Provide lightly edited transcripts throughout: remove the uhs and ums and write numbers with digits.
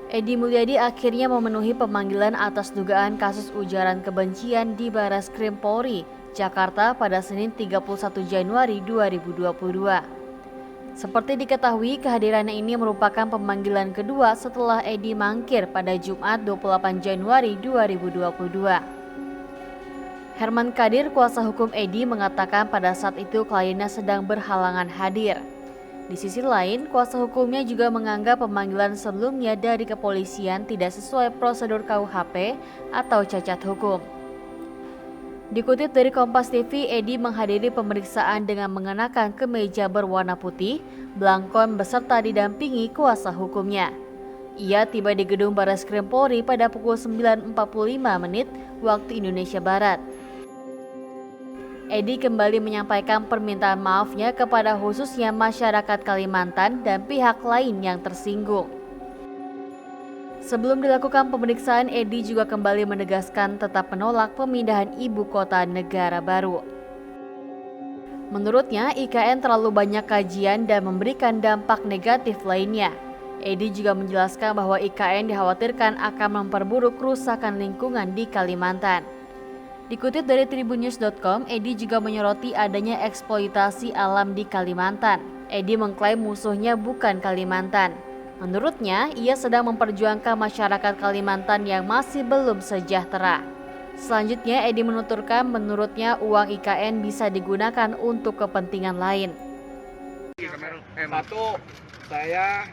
Edi Mulyadi akhirnya memenuhi pemanggilan atas dugaan kasus ujaran kebencian di Barreskrim Polri, Jakarta pada Senin 31 Januari 2022. Seperti diketahui, kehadirannya ini merupakan pemanggilan kedua setelah Edi mangkir pada Jumat 28 Januari 2022. Herman Kadir, kuasa hukum Edi, mengatakan pada saat itu kliennya sedang berhalangan hadir. Di sisi lain, kuasa hukumnya juga menganggap pemanggilan sebelumnya dari kepolisian tidak sesuai prosedur KUHP atau cacat hukum. Dikutip dari Kompas TV, Edi menghadiri pemeriksaan dengan mengenakan kemeja berwarna putih, belangkon beserta didampingi kuasa hukumnya. Ia tiba di gedung Barreskrim Polri pada pukul 9.45 waktu Indonesia Barat. Edi kembali menyampaikan permintaan maafnya kepada khususnya masyarakat Kalimantan dan pihak lain yang tersinggung. Sebelum dilakukan pemeriksaan, Edi juga kembali menegaskan tetap menolak pemindahan ibu kota negara baru. Menurutnya, IKN terlalu banyak kajian dan memberikan dampak negatif lainnya. Edi juga menjelaskan bahwa IKN dikhawatirkan akan memperburuk kerusakan lingkungan di Kalimantan. Dikutip dari tribunnews.com, Edi juga menyoroti adanya eksploitasi alam di Kalimantan. Edi mengklaim musuhnya bukan Kalimantan. Menurutnya, ia sedang memperjuangkan masyarakat Kalimantan yang masih belum sejahtera. Selanjutnya, Edi menuturkan menurutnya uang IKN bisa digunakan untuk kepentingan lain. Satu, saya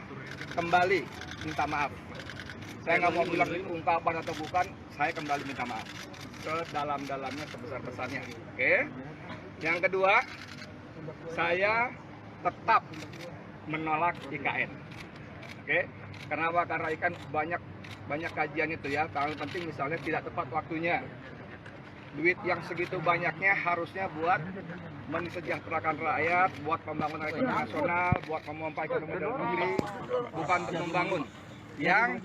kembali minta maaf. Saya nggak mau bilang itu ungkapan atau bukan, saya kembali minta maaf sedalam-dalamnya, sebesar-besarnya. Oke. Yang kedua, saya tetap menolak IKN. Oke. Kenapa? Karena ikan banyak kajian itu ya. Paling penting misalnya tidak tepat waktunya. Duit yang segitu banyaknya harusnya buat mensejahterakan rakyat, buat pembangunan ekonomi nasional, buat memompa ekonomi dalam negeri, bukan untuk membangun. Yang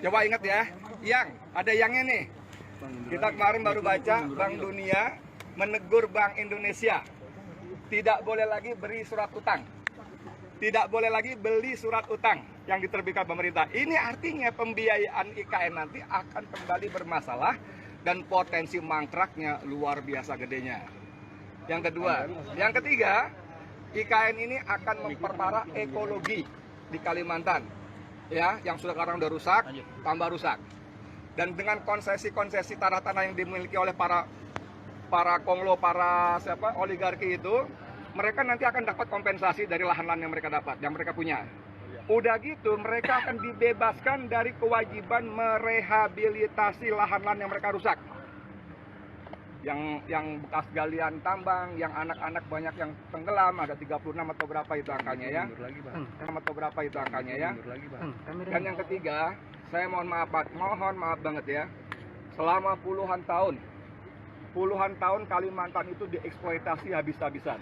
coba ingat ya, yang ada yangnya nih. Kita kemarin baru baca Bank Dunia menegur Bank Indonesia. Tidak boleh lagi beri surat utang. Tidak boleh lagi beli surat utang yang diterbitkan pemerintah. Ini artinya pembiayaan IKN nanti akan kembali bermasalah dan potensi mangkraknya luar biasa gedenya. Yang kedua, yang ketiga, IKN ini akan memperparah ekologi di Kalimantan. Ya, yang sudah sekarang udah rusak, tambah rusak. Dan dengan konsesi-konsesi tanah-tanah yang dimiliki oleh para oligarki itu, mereka nanti akan dapat kompensasi dari lahan-lahan yang mereka dapat, yang mereka punya. Udah gitu, mereka akan dibebaskan dari kewajiban merehabilitasi lahan-lahan yang mereka rusak. Yang bekas galian tambang, yang anak-anak banyak yang tenggelam, ada 36 atau berapa itu angkanya ya. Dan yang ketiga, saya mohon maaf banget ya. Selama puluhan tahun Kalimantan itu dieksploitasi habis-habisan.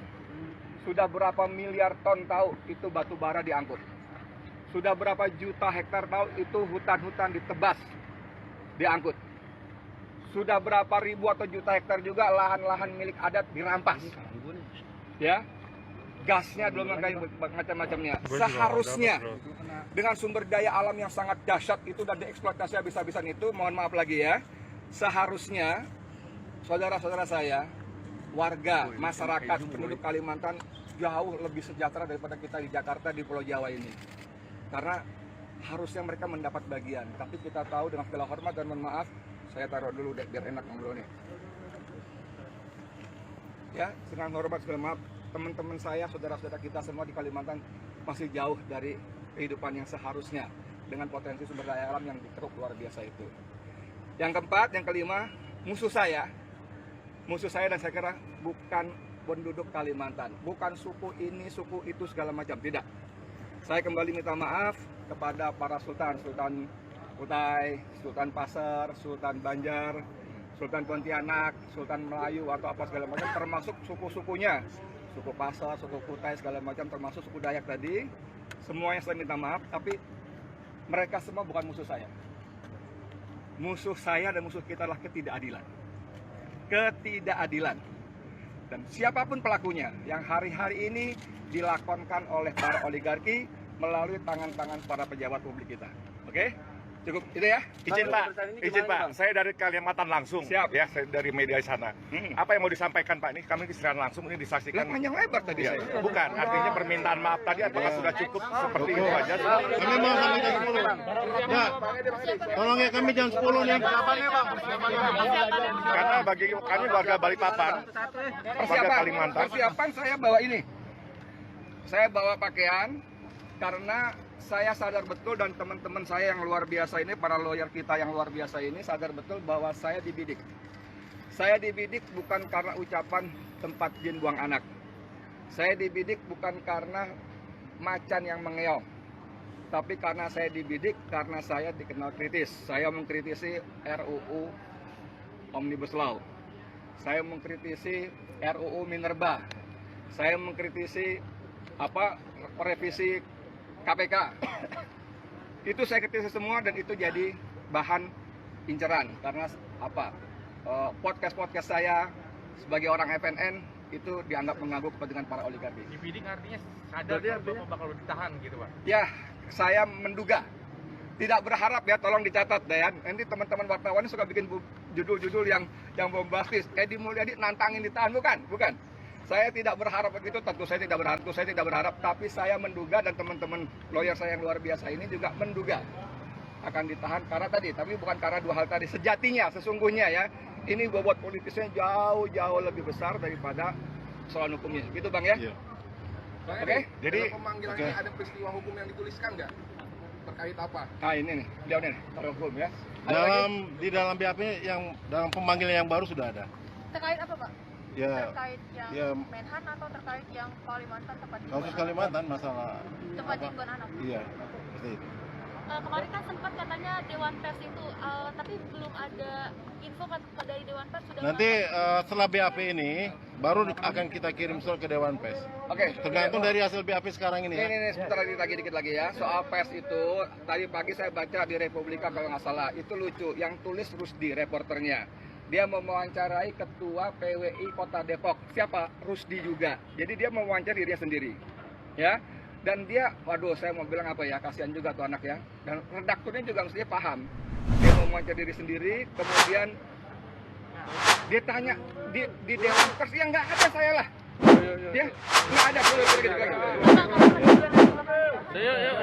Sudah berapa miliar ton tahu itu batu bara diangkut. Sudah berapa juta hektar tahu itu hutan-hutan ditebas, diangkut. Sudah berapa ribu atau juta hektar juga lahan-lahan milik adat dirampas. Ya. Gasnya belum macam-macamnya. Seharusnya dengan sumber daya alam yang sangat dahsyat itu dan dieksploitasi habis-habisan itu, mohon maaf lagi ya, seharusnya saudara-saudara saya, warga, masyarakat, penduduk Kalimantan jauh lebih sejahtera daripada kita di Jakarta, di Pulau Jawa ini. Karena harusnya mereka mendapat bagian. Tapi kita tahu dengan segala hormat dan mohon maaf, saya taruh dulu deh, biar enak ngobrolnya. Ya, dengan hormat segala maaf, teman-teman saya, saudara-saudara kita semua di Kalimantan masih jauh dari kehidupan yang seharusnya dengan potensi sumber daya alam yang dikeruk luar biasa itu. Yang keempat, yang kelima, musuh saya dan saya kira bukan penduduk Kalimantan, bukan suku ini, suku itu, segala macam, tidak. Saya kembali minta maaf kepada para sultan Kutai, Sultan Pasar, Sultan Banjar, Sultan Pontianak, Sultan Melayu atau apa segala macam, termasuk suku-sukunya, suku Pasar, suku Kutai segala macam, termasuk suku Dayak tadi. Semuanya saya minta maaf, tapi mereka semua bukan musuh saya. Musuh saya dan musuh kita adalah ketidakadilan. Dan siapapun pelakunya yang hari-hari ini dilakonkan oleh para oligarki melalui tangan-tangan para pejabat publik kita. Oke? Cukup itu ya. Izin Pak, saya dari Kalimantan langsung. Siap. Ya, saya dari media sana. Apa yang mau disampaikan Pak? Ini kami siaran langsung ini disaksikan. Panjang lebar tadi Ya, saya. bukan, artinya permintaan maaf tadi apakah sudah cukup seperti itu aja? Kami mau sampai jam 10. Ya, tolong ya kami jam 10 nih. Karena bagi kami warga Balikpapan, warga Kalimantan, Persiapan saya bawa ini. Saya bawa pakaian karena saya sadar betul dan teman-teman saya yang luar biasa ini, para lawyer kita yang luar biasa ini sadar betul bahwa saya dibidik. Saya dibidik bukan karena ucapan tempat jin buang anak. Saya dibidik bukan karena macan yang mengeong. Tapi karena saya dibidik karena saya dikenal kritis. Saya mengkritisi RUU Omnibus Law. Saya mengkritisi RUU Minerba. Saya mengkritisi revisi KPK. Itu saya kritisi semua dan itu jadi bahan inceran karena podcast saya sebagai orang FNN itu dianggap mengganggu kepentingan para oligarki. Dibidik artinya sadar kalau Bapak bakal ditahan gitu Pak? Ya, saya menduga. Tidak berharap ya, tolong dicatat deh ya. Nanti teman-teman wartawan suka bikin judul-judul yang bombastis. Edi Mulyadi nantangin ditahan, bukan. Saya tidak berharap begitu, tentu saya tidak berharap, tapi saya menduga dan teman-teman lawyer saya yang luar biasa ini juga menduga akan ditahan karena tadi, tapi bukan karena dua hal tadi. Sejatinya, sesungguhnya ya, ini bobot politisnya jauh lebih besar daripada soal hukumnya. Gitu Bang ya? Iya. Oke? jadi Pemanggilannya ada peristiwa hukum yang dituliskan nggak? Terkait apa? Nah ini nih, beliau nih, kalau hukum ya. Di dalam BAP yang dalam pemanggilan yang baru sudah ada. Terkait apa Pak? Ya, Terkait yang ya. Menhan atau terkait yang Kalimantan tempat kasus jinggoan Kalimantan masalah tempat jinggoan anak? Iya, seperti itu. Kemarin kan sempat katanya Dewan Pers itu, tapi belum ada info dari Dewan Pers sudah. Nanti setelah BAP ini baru akan kita kirim surat ke Dewan Pers. Oke. Tergantung dari hasil BAP sekarang ini ya. Ini sebentar lagi dikit lagi ya. Soal pers itu tadi pagi saya baca di Republika kalau nggak salah. Itu lucu. Yang tulis Rusdi reporternya. Dia mewawancarai ketua PWI Kota Depok. Siapa? Rusdi juga. Jadi dia mewawancarai dirinya sendiri. Ya. Dan dia, waduh saya mau bilang apa ya, kasihan juga tuh anak ya. Dan redakturnya juga mestinya paham. Dia mewawancarai diri sendiri, kemudian dia tanya di Dewan Pers, ya nggak ada saya lah. Ya, nggak ada.